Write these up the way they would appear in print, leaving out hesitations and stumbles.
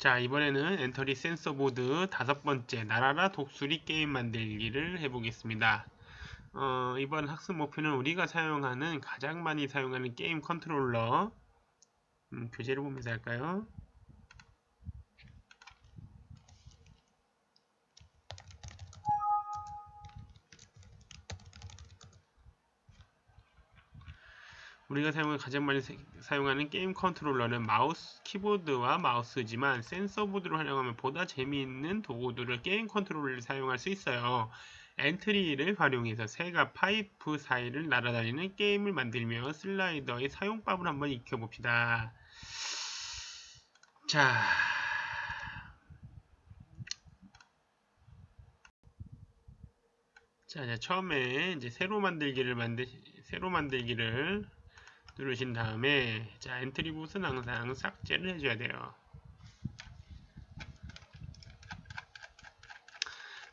자, 이번에는 엔터리 센서 보드 5번째 날아라 독수리 게임 만들기를 해보겠습니다. 이번 학습 목표는 우리가 가장 많이 사용하는 게임 컨트롤러 교재를 보면서 할까요? 우리가 가장 많이 사용하는 게임 컨트롤러는 키보드와 마우스지만 센서 보드로 활용하면 보다 재미있는 도구들을 게임 컨트롤러를 사용할 수 있어요. 엔트리를 활용해서 새가 파이프 사이를 날아다니는 게임을 만들며 슬라이더의 사용법을 한번 익혀봅시다. 자, 처음에 이제 새로 만들기를 누르신 다음에 엔트리 봇은 항상 삭제를 해줘야 돼요.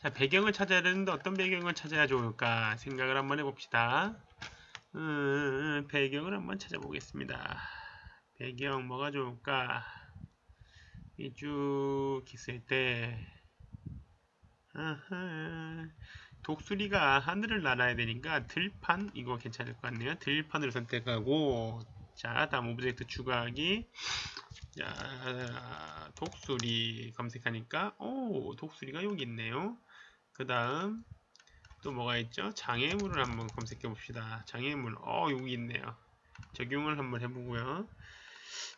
자, 배경을 찾아야 되는데 어떤 배경을 찾아야 좋을까 생각을 한번 해봅시다. 배경을 한번 찾아보겠습니다. 배경 뭐가 좋을까? 이 쭉 있을 때 독수리가 하늘을 날아야 되니까 들판 이거 괜찮을 것 같네요. 들판을 선택하고 자, 다음 오브젝트 추가하기. 자, 독수리 검색하니까 오, 독수리가 여기 있네요. 그 다음 또 뭐가 있죠? 장애물을 한번 검색해 봅시다. 장애물 여기 있네요. 적용을 한번 해보고요.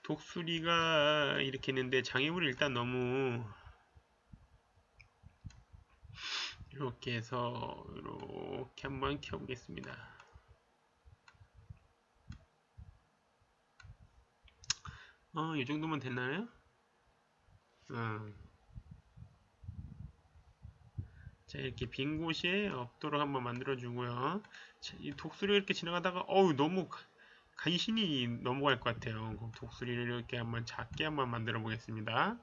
독수리가 이렇게 있는데 장애물이 일단 너무 이렇게 해서 이렇게 한번 켜보겠습니다. 이 정도면 됐나요? 자, 이렇게 빈 곳이 없도록 한번 만들어 주고요. 이 독수리가 이렇게 지나가다가 너무 간신히 넘어갈 것 같아요. 독수리를 이렇게 한번 작게 한번 만들어 보겠습니다.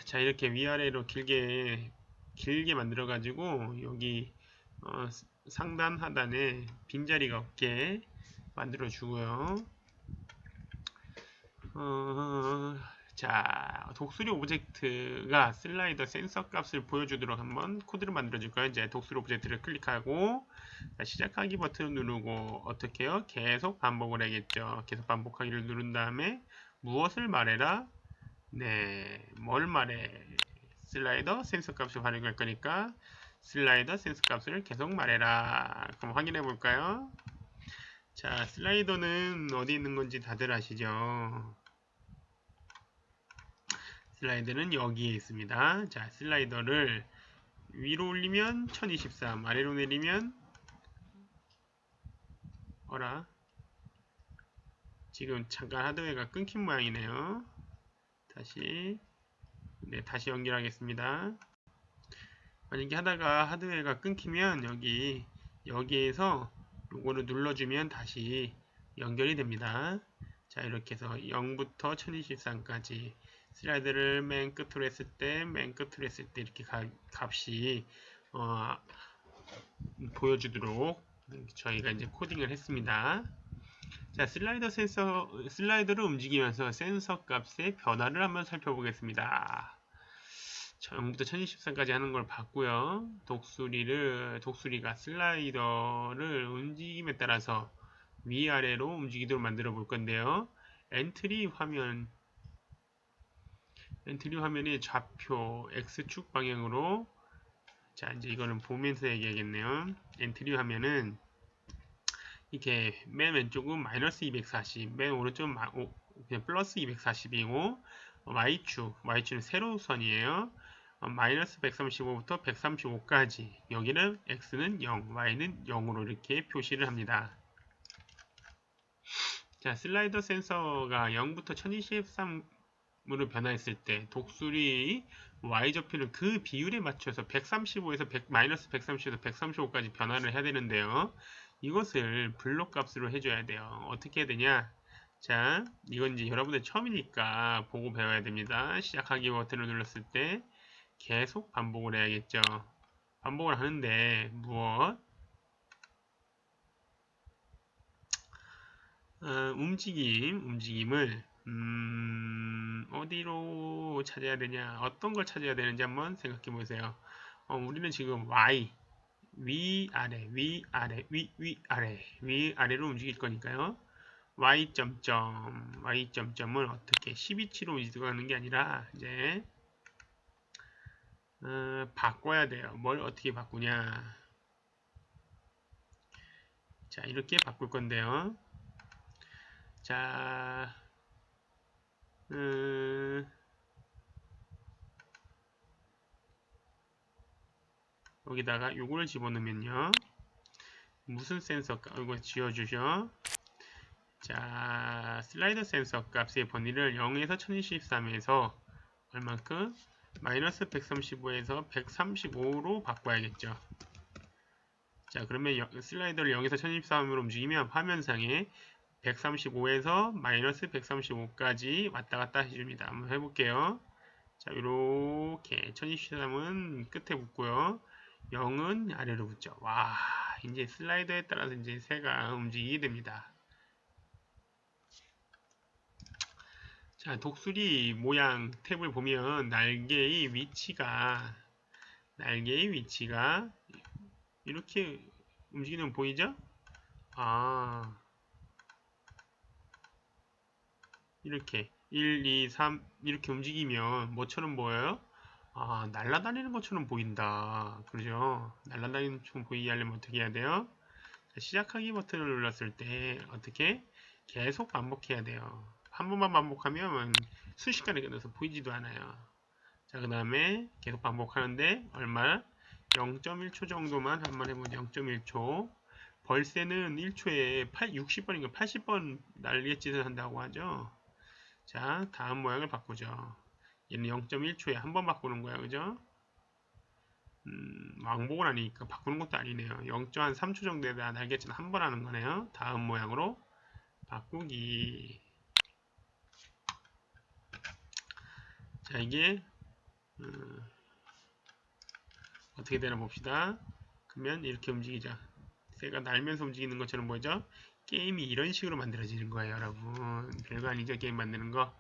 자, 이렇게 위아래로 길게 만들어 가지고 여기 상단 하단에 빈자리가 없게 만들어 주고요. 자, 독수리 오브젝트가 슬라이더 센서 값을 보여주도록 한번 코드를 만들어 줄까요? 이제 독수리 오브젝트를 클릭하고 시작하기 버튼을 누르고 어떻게 해요? 계속 반복을 해야겠죠. 계속 반복하기를 누른 다음에 무엇을 말해라? 네, 뭘 말해? 슬라이더 센서 값을 활용할 거니까 슬라이더 센서 값을 계속 말해라. 그럼 확인해 볼까요? 자, 슬라이더는 어디 있는 건지 다들 아시죠? 슬라이더는 여기에 있습니다. 자, 슬라이더를 위로 올리면 1023, 아래로 내리면 지금 잠깐 하드웨어가 끊긴 모양이네요. 다시 연결하겠습니다. 만약에 하다가 하드웨어가 끊기면 여기에서 요거를 눌러주면 다시 연결이 됩니다. 자, 이렇게 해서 0부터 1023까지 슬라이드를 맨 끝으로 했을 때 이렇게 값이 보여주도록 저희가 이제 코딩을 했습니다. 자, 슬라이더를 움직이면서 센서 값의 변화를 한번 살펴보겠습니다. 0부터 1023까지 하는 걸 봤고요. 독수리가 슬라이더를 움직임에 따라서 위아래로 움직이도록 만들어 볼 건데요. 엔트리 화면의 좌표 X축 방향으로 자, 이제 이거는 보면서 얘기하겠네요. 엔트리 화면은 이렇게 맨 왼쪽은 마이너스 240, 맨 오른쪽은 그냥 플러스 240이고 Y축은 세로선이에요. 마이너스 135부터 135까지 여기는 X는 0, Y는 0으로 이렇게 표시를 합니다. 자, 슬라이더 센서가 0부터 1023으로 변화했을 때 독수리 Y좌표는 그 비율에 맞춰서 135에서 마이너스 130에서 135까지 변화를 해야 되는데요. 이것을 블록 값으로 해줘야 돼요. 어떻게 해야 되냐? 자, 이건 이제 여러분들 처음이니까 보고 배워야 됩니다. 시작하기 버튼을 눌렀을 때 계속 반복을 해야겠죠. 반복을 하는데 움직임을 어디로 찾아야 되냐, 어떤 걸 찾아야 되는지 한번 생각해 보세요. 우리는 지금 Y 위아래 위아래 위아래 위아래로 움직일 거니까요. y 점점을 어떻게 12치로 이동하는 게 아니라 이제 바꿔야 돼요. 뭘 어떻게 바꾸냐. 자, 이렇게 바꿀 건데요. 자, 여기다가 요거를 집어넣으면요. 무슨 센서 값, 이거 지워주죠. 자, 슬라이더 센서 값의 범위를 0에서 1023에서 얼만큼? 마이너스 135에서 135로 바꿔야겠죠. 자, 그러면 슬라이더를 0에서 1023으로 움직이면 화면상에 135에서 마이너스 135까지 왔다 갔다 해줍니다. 한번 해볼게요. 자, 이렇게 1023은 끝에 붙고요. 0은 아래로 붙죠. 와, 이제 슬라이더에 따라서 이제 새가 움직이게 됩니다. 자, 독수리 모양 탭을 보면 날개의 위치가 이렇게 움직이는 거 보이죠? 아, 이렇게 1, 2, 3 이렇게 움직이면 뭐처럼 보여요? 아, 날아다니는 것처럼 보인다. 그죠? 날아다니는 것처럼 보이게 하려면 어떻게 해야 돼요? 자, 시작하기 버튼을 눌렀을 때 어떻게? 계속 반복해야 돼요. 한 번만 반복하면 순식간에 끝나서 보이지도 않아요. 자, 그 다음에 계속 반복하는데 얼마? 0.1초 정도만 한번 해보죠. 0.1초. 벌새는 1초에 60번인가 80번 날갯짓을 한다고 하죠. 자, 다음 모양을 바꾸죠. 얘는 0.1초에 한 번 바꾸는 거야, 그죠? 왕복은 아니니까 바꾸는 것도 아니네요. 0.3초 정도에다 날갯짓 한 번 하는 거네요. 다음 모양으로 바꾸기. 자, 이게 어떻게 되나 봅시다. 그러면 이렇게 움직이자. 새가 날면서 움직이는 것처럼 보이죠? 게임이 이런 식으로 만들어지는 거예요, 여러분. 별거 아니죠, 게임 만드는 거.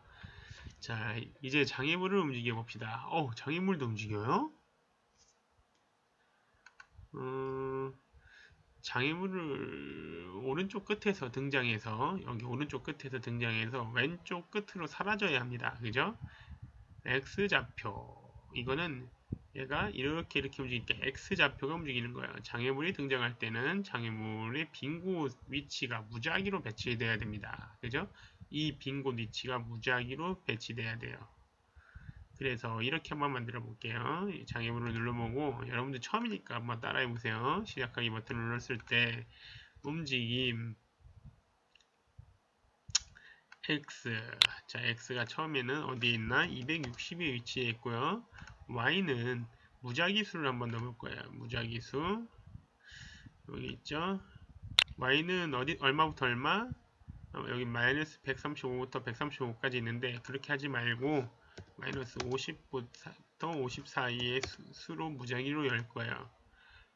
자, 이제 장애물을 움직여 봅시다. 장애물도 움직여요? 장애물을 오른쪽 끝에서 등장해서, 여기 오른쪽 끝에서 등장해서 왼쪽 끝으로 사라져야 합니다. 그죠? X좌표. 이거는 얘가 이렇게 움직이니까 X좌표가 움직이는 거예요. 장애물이 등장할 때는 장애물의 빈 곳 위치가 무작위로 배치돼야 됩니다. 그죠? 이 빈 곳 위치가 무작위로 배치돼야 돼요. 그래서 이렇게 한번 만들어 볼게요. 장애물을 눌러보고 여러분들 처음이니까 한번 따라해 보세요. 시작하기 버튼을 눌렀을 때 움직임 X. 자, X가 처음에는 어디에 있나? 260의 위치에 있고요. Y는 무작위수를 한번 넣을 거예요. 무작위수. 여기 있죠? Y는 얼마부터 얼마? 여기 마이너스 135부터 135까지 있는데 그렇게 하지 말고 마이너스 50부터 50 사이의 수로 무작위로 열 거예요.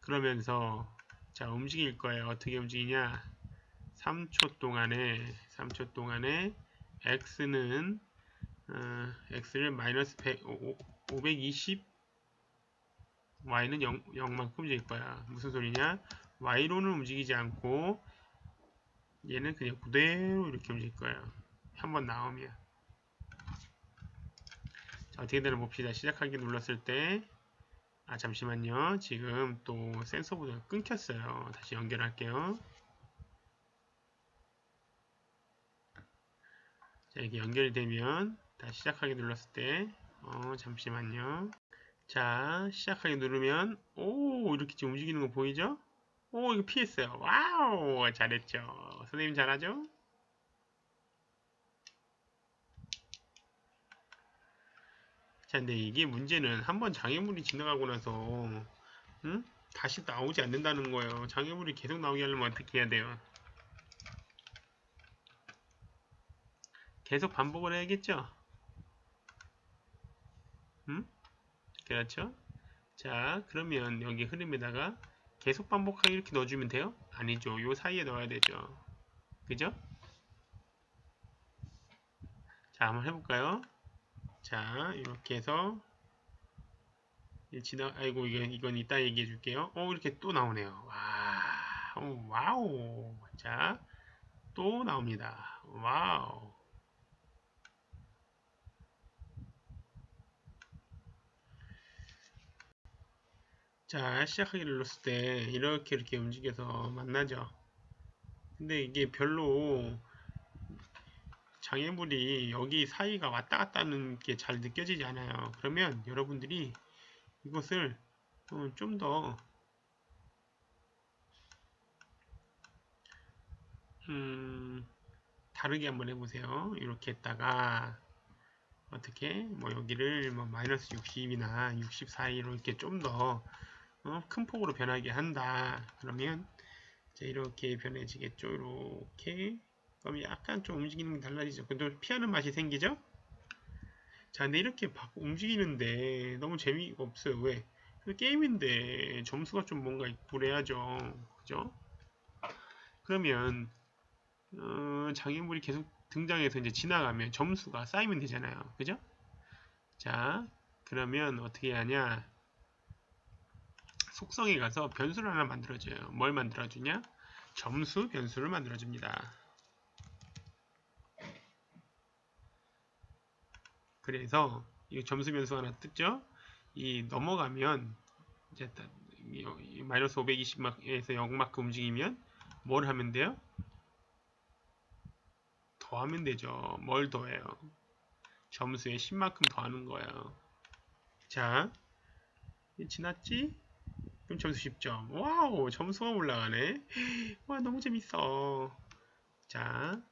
그러면서 자, 움직일 거예요. 어떻게 움직이냐? 3초 동안에 x는 x를 마이너스 520 y는 0만큼 움직일 거야. 무슨 소리냐? y로는 움직이지 않고 얘는 그냥 그대로 이렇게 움직일 거예요. 한번 나오면. 자, 어떻게 되나 봅시다. 시작하기 눌렀을 때 잠시만요. 지금 또 센서보드가 끊겼어요. 다시 연결할게요. 자, 이렇게 연결이 되면 다시 시작하기 눌렀을 때 잠시만요. 자, 시작하기 누르면 이렇게 지금 움직이는 거 보이죠? 이거 피했어요. 와우, 잘했죠. 선생님 잘하죠? 자, 근데 이게 문제는 한번 장애물이 지나가고 나서 다시 나오지 않는다는 거예요. 장애물이 계속 나오게 하려면 어떻게 해야 돼요? 계속 반복을 해야겠죠? 그렇죠? 자, 그러면 여기 흐름에다가 계속 반복하게 이렇게 넣어주면 돼요? 아니죠. 요 사이에 넣어야 되죠. 그죠? 자, 한번 해볼까요? 자, 이렇게 해서 아이고, 이건 이따 얘기해 줄게요. 이렇게 또 나오네요. 와우. 자, 또 나옵니다. 와우. 자, 시작하기를 눌렀을 때 이렇게 움직여서 만나죠. 근데 이게 별로 장애물이 여기 사이가 왔다 갔다 하는 게 잘 느껴지지 않아요. 그러면 여러분들이 이것을 좀 더 다르게 한번 해보세요. 이렇게 했다가 어떻게 뭐 여기를 뭐 마이너스 60이나 60 사이로 이렇게 좀 더 큰 폭으로 변하게 한다. 그러면 이제 이렇게 변해지겠죠. 이렇게 그럼 약간 좀 움직이는 게 달라지죠. 근데 피하는 맛이 생기죠. 자, 근데 이렇게 움직이는데 너무 재미가 없어요. 왜? 그 게임인데 점수가 좀 뭔가 있고 그래야죠. 그죠? 그러면 장애물이 계속 등장해서 이제 지나가면 점수가 쌓이면 되잖아요. 그죠? 자, 그러면 어떻게 하냐? 속성에 가서 변수를 하나 만들어줘요. 뭘 만들어주냐? 점수 변수를 만들어줍니다. 그래서 이 점수 변수 하나 뜨죠? 이 넘어가면 이제 마이너스 520에서 0만큼 움직이면 뭘 하면 돼요? 더하면 되죠. 뭘 더해요? 점수에 10만큼 더하는 거예요. 자, 지났지? 그럼 점수 10점. 와우, 점수가 올라가네. 와, 너무 재밌어. 자,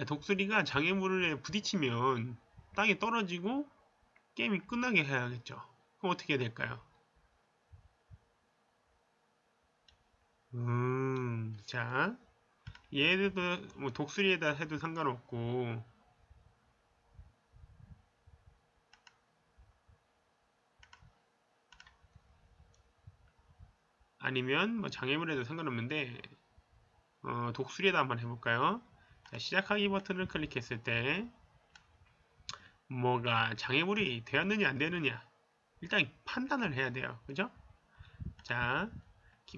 독수리가 장애물에 부딪히면 땅에 떨어지고 게임이 끝나게 해야겠죠. 그럼 어떻게 해야 될까요? 자, 얘도 뭐 독수리에다 해도 상관없고 아니면 뭐 장애물에도 상관없는데 독수리에다 한번 해볼까요? 자, 시작하기 버튼을 클릭했을 때 뭐가 장애물이 되었느냐 안 되느냐 일단 판단을 해야 돼요. 그죠? 자,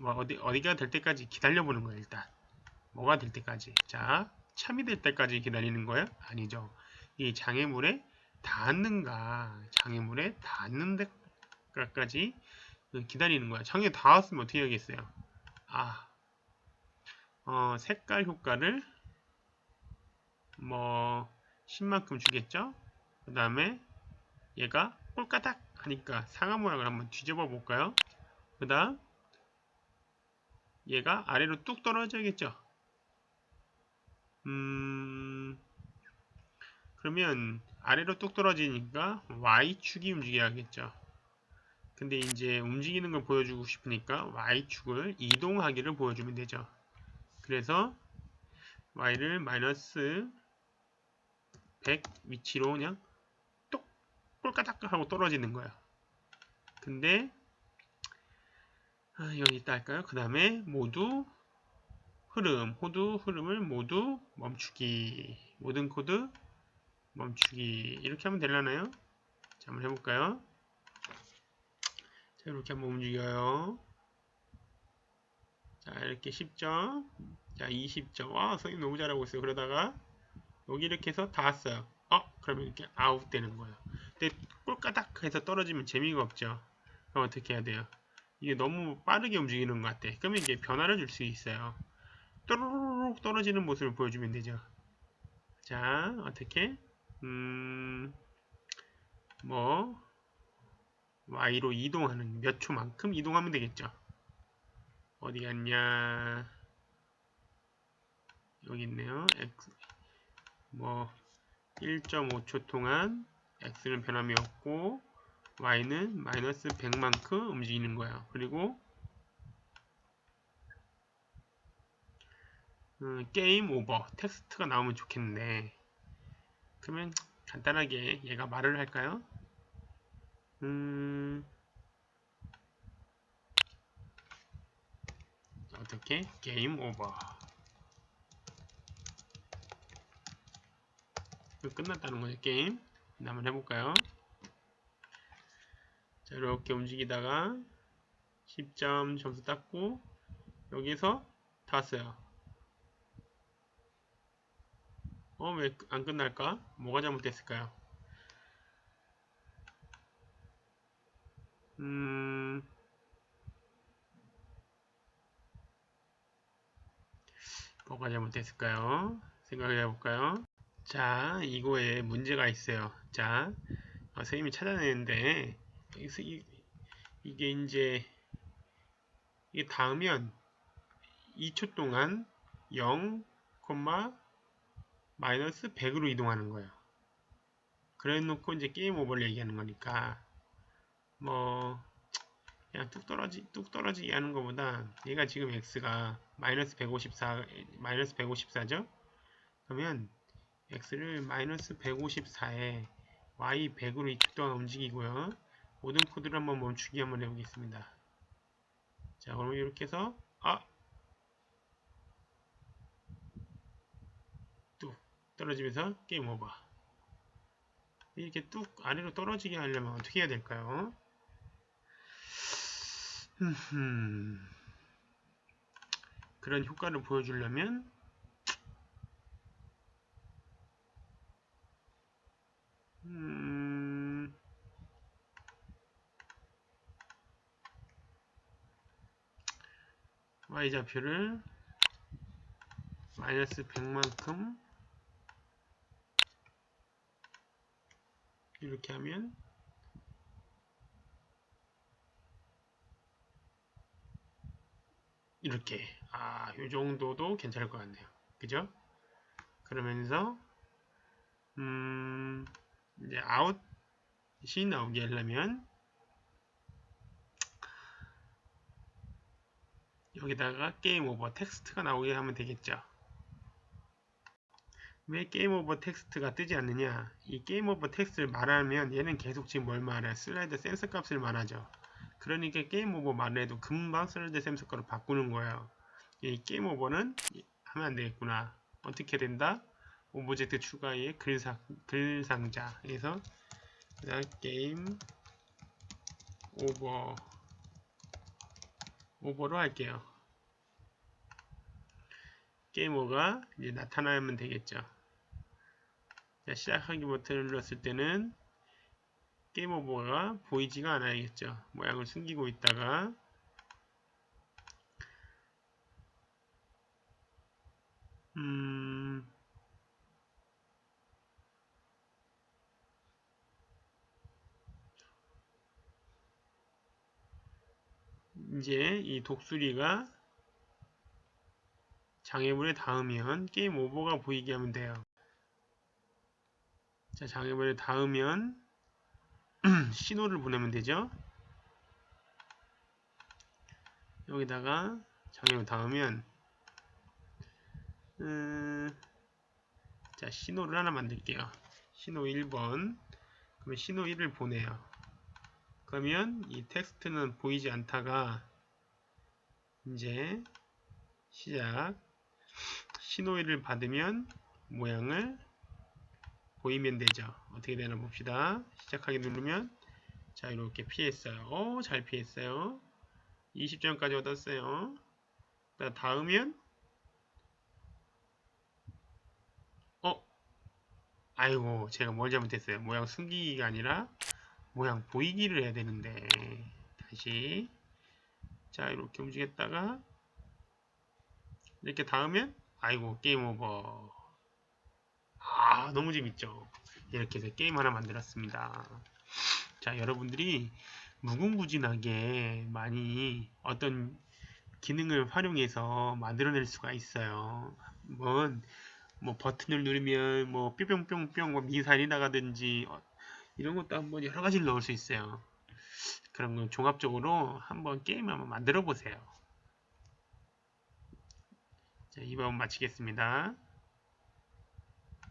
뭐 어디가 될 때까지 기다려보는 거예요. 일단 뭐가 될 때까지. 자, 참이 될 때까지 기다리는 거예요? 아니죠. 이 장애물에 닿는가 장애물에 닿는 데까지 기다리는 거야. 장애 닿았으면 어떻게 하겠어요? 색깔 효과를 뭐 10만큼 주겠죠? 그 다음에 얘가 꼴까닥 하니까 상하 모양을 한번 뒤집어 볼까요? 그 다음 얘가 아래로 뚝 떨어져야겠죠? 그러면 아래로 뚝 떨어지니까 Y축이 움직여야겠죠? 근데 이제 움직이는 걸 보여주고 싶으니까 Y축을 이동하기를 보여주면 되죠. 그래서 Y를 마이너스 100 위치로 그냥 똑 꼴까닥 하고 떨어지는 거야. 근데 여기 있다 할까요? 그 다음에 모두 흐름을 모두 멈추기. 모든 코드 멈추기. 이렇게 하면 되려나요? 자, 한번 해볼까요? 자, 이렇게 한번 움직여요. 자, 이렇게 10점. 자, 20점. 와, 선생님 너무 잘하고 있어요. 그러다가 여기 이렇게 해서 다 왔어요. 그러면 이렇게 아웃 되는 거예요. 근데 꼴까닥 해서 떨어지면 재미가 없죠. 그럼 어떻게 해야 돼요? 이게 너무 빠르게 움직이는 것 같아. 그러면 이게 변화를 줄 수 있어요. 또르륵 떨어지는 모습을 보여주면 되죠. 자, 어떻게? 뭐 Y로 이동하는 몇 초만큼 이동하면 되겠죠. 어디 갔냐? 여기 있네요. X 뭐 1.5초 동안 X는 변함이 없고 Y는 마이너스 100만큼 움직이는 거예요. 그리고 게임 오버 텍스트가 나오면 좋겠는데 그러면 간단하게 얘가 말을 할까요? 어떻게? 게임 오버 끝났다는 거죠, 게임. 한번 해볼까요? 자, 이렇게 움직이다가 10점 점수 땄고, 여기서 다 왔어요. 왜 안 끝날까? 뭐가 잘못됐을까요? 뭐가 잘못됐을까요? 생각해 볼까요? 자, 이거에 문제가 있어요. 자, 선생님이 찾아내는데, 이게 이제, 이게 닿으면 2초 동안 0, 마이너스 100으로 이동하는 거예요. 그래 놓고 이제 게임 오버를 얘기하는 거니까, 뭐, 그냥 뚝 떨어지게 하는 것보다, 얘가 지금 x가 마이너스 154죠? 그러면 x를 마이너스 154에 y 100으로 2초 동안 움직이고요. 모든 코드를 한번 멈추기 한번 해보겠습니다. 자, 그러면 이렇게 해서 뚝 떨어지면서 게임 오버. 이렇게 뚝 아래로 떨어지게 하려면 어떻게 해야 될까요? 그런 효과를 보여주려면 y좌표를 마이너스 100만큼 이렇게 하면 이렇게 요 정도도 괜찮을 것 같네요. 그죠? 그러면서 이제 아웃이 나오게 하려면 여기다가 게임 오버 텍스트가 나오게 하면 되겠죠. 왜 게임 오버 텍스트가 뜨지 않느냐? 이 게임 오버 텍스트를 말하면 얘는 계속 지금 뭘 말해? 슬라이드 센서 값을 말하죠. 그러니까 게임 오버 말해도 금방 슬라이드 센서 값으로 바꾸는 거예요. 이 게임 오버는 하면 안 되겠구나. 어떻게 된다? 오브젝트 추가의 글상자에서 게임 오버로 할게요. 게임 오버가 이제 나타나면 되겠죠. 자, 시작하기 버튼을 눌렀을 때는 게임 오버가 보이지가 않아야겠죠. 모양을 숨기고 있다가 이제 이 독수리가 장애물에 닿으면 게임 오버가 보이게 하면 돼요. 자, 장애물에 닿으면 신호를 보내면 되죠. 여기다가 장애물 닿으면 자, 신호를 하나 만들게요. 신호 1번. 그러면 신호 1을 보내요. 그러면 이 텍스트는 보이지 않다가 이제 시작 신호 1을 받으면 모양을 보이면 되죠. 어떻게 되나 봅시다. 시작하기 누르면 자, 이렇게 피했어요. 잘 피했어요. 20점까지 얻었어요. 다음은 아이고, 제가 뭘 잘못했어요. 모양 숨기기가 아니라 모양 보이기를 해야 되는데. 다시 자, 이렇게 움직였다가 이렇게 닿으면 아이고, 게임 오버. 너무 재밌죠. 이렇게 해서 게임 하나 만들었습니다. 자, 여러분들이 무궁무진하게 많이 어떤 기능을 활용해서 만들어낼 수가 있어요. 뭐 버튼을 누르면 뭐 뿅뿅뿅뿅 뭐 미사일이 나가든지 이런 것도 한번 여러 가지를 넣을 수 있어요. 그런 거 종합적으로 한번 게임 한번 만들어 보세요. 자, 이번 마치겠습니다.